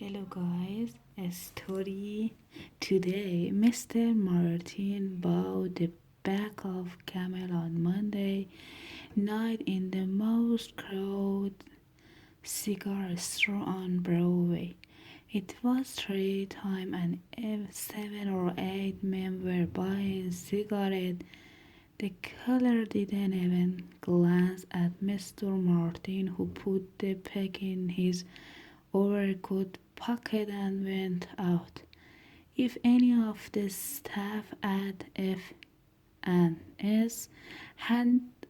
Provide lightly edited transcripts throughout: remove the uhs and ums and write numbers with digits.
Hello guys, a story. Today, Mr. Martin bought the back of camel on Monday night in the most crowded cigar store on Broadway. It was 3 time and 7 or 8 men were buying cigarettes. The killer didn't even glance at Mr. Martin, who put the pack in his overcoat pocket and went out. If any of the staff at F&S hadn't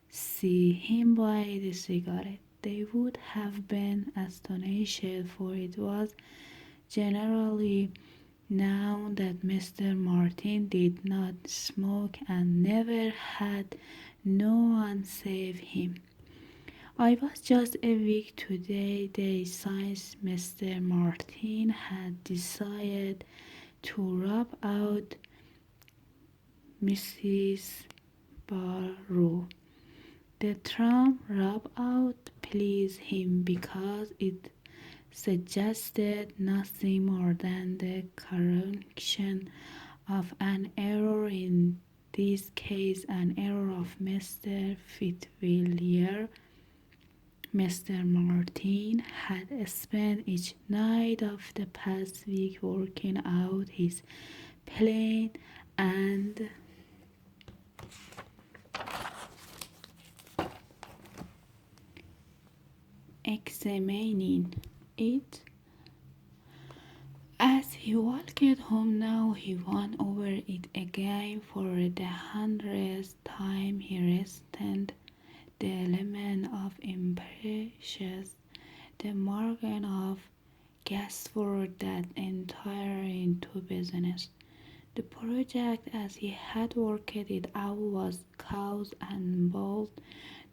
seen him buy the cigarette, they would have been astonished, for it was generally known that Mr. Martin did not smoke and never had no one save him. I was just a week today day since Mr. Martin had decided to rub out Mrs. Barrow. The term rub out pleased him because it suggested nothing more than the correction of an error, in this case an error of Mr. Fitzwilliam. Mr. Martin had spent each night of the past week working out his plan and examining it. As he walked home now, he went over it again for the 100th time. He rested the element of impressions, the margin of guesswork that entered into business. The project, as he had worked it out, was close and bold.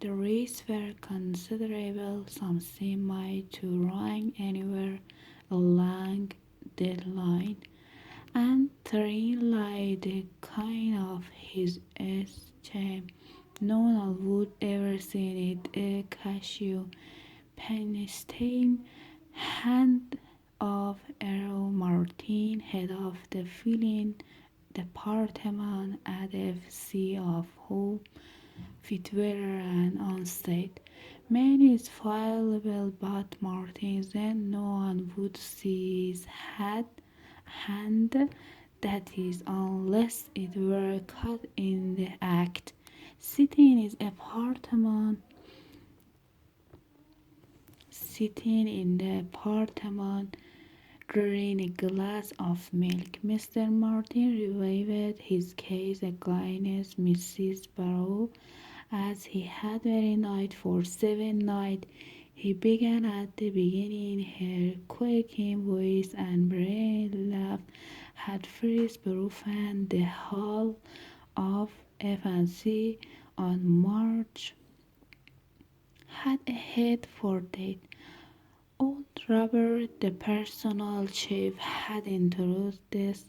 The risks were considerable. Something might to run anywhere along the line, and thrilling like the kind of his escape. No one would ever see it. A cashew Penstein, hand of Errol Martin, head of the filling department at FC, of whom Fitzwilliam ran on state. Man is fallible, but Martin then no one would see his hand, that is, unless it were caught in the act. Sitting in his apartment, drinking a glass of milk, Mr. Martin revived his case against Mrs. Barrow, as he had very night for 7 nights. He began at the beginning. Her quaking voice and brain laugh had first broken the hull of F&C on March. Had a head for that. Old Robert, the personal chief, had introduced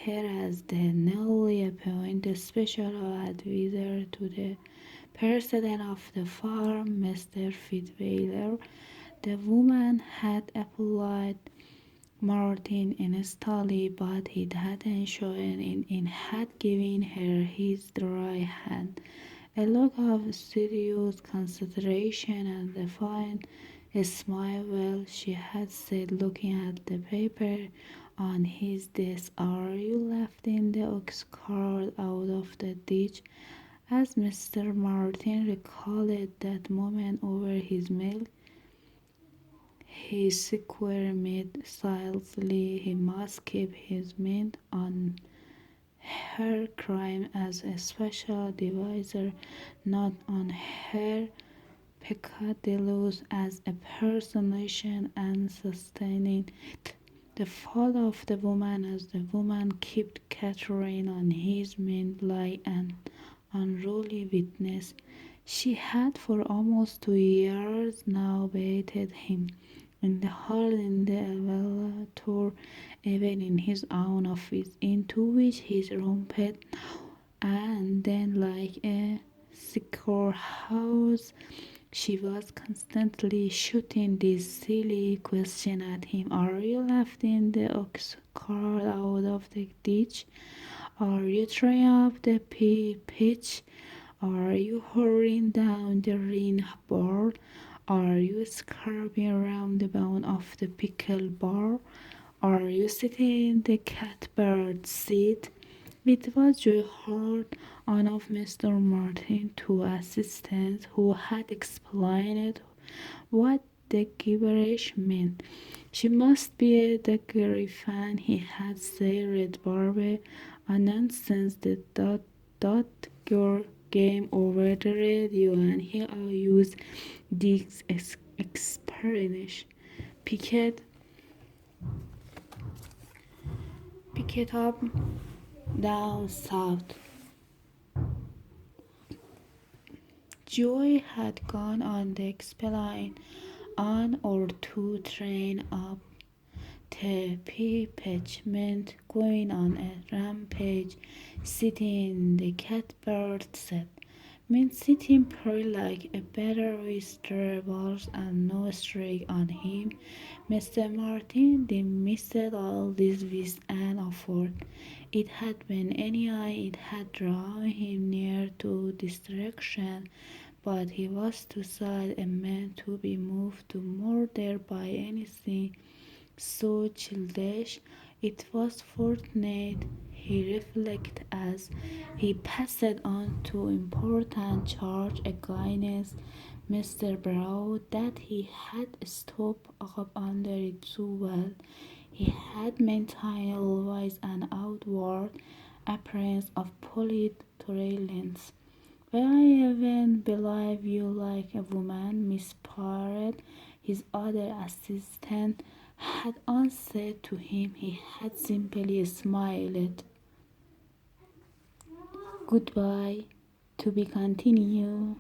her as the newly appointed special advisor to the president of the farm, Mr. Fitzwilliam. The woman had applied Martin instantly, but he hadn't shown it and had given her his dry hand. A look of serious consideration and a fine smile. Well, she had said, looking at the paper on his desk, are you lifting the ox cart out of the ditch? As Mr. Martin recalled that moment over his meal, he squirmed silently. He must keep his mind on her crime as a special advisor, not on her peccadilloes as a personation, and sustaining the fall of the woman as the woman kept Catherine on his mind like an unruly witness. She had for almost 2 years now baited him in the hall, in the elevator, even in his own office, into which he romped now and then like a secure house She was constantly shooting this silly question at him. Are you lifting the ox cart out of the ditch? Are you trying up the pitch? Are you hurrying down the ring bar? Are you scraping around the bone of the pickle bar? Are you sitting in the catbird seat? It was Joy Hart, one of Mr. Martin's two assistants, who had explained what the gibberish meant. She must be the Griffin, he had said. Red Barbe, a nonsense that your game over the radio, and he used Dick's explanation. Pick it up down south. Joy had gone on the explain on or two train up the pitchment, going on a rampage, sitting in the catbird set. Meant sitting pretty like a better with balls and no streak on him. Mr. Martin dismissed all this with an effort. It had been any eye, it had drawn him near to distraction, but he was too sad a man to be moved to murder by anything so childish. It was fortunate, he reflected as he passed on to important charge against Mr. Brown, that he had stopped up under it too well. He had maintained always an outward appearance of polite tolerance. "Well, I even believe you like a woman, Miss Parrott," his other assistant had answered to him. He had simply smiled. Goodbye. To be continued.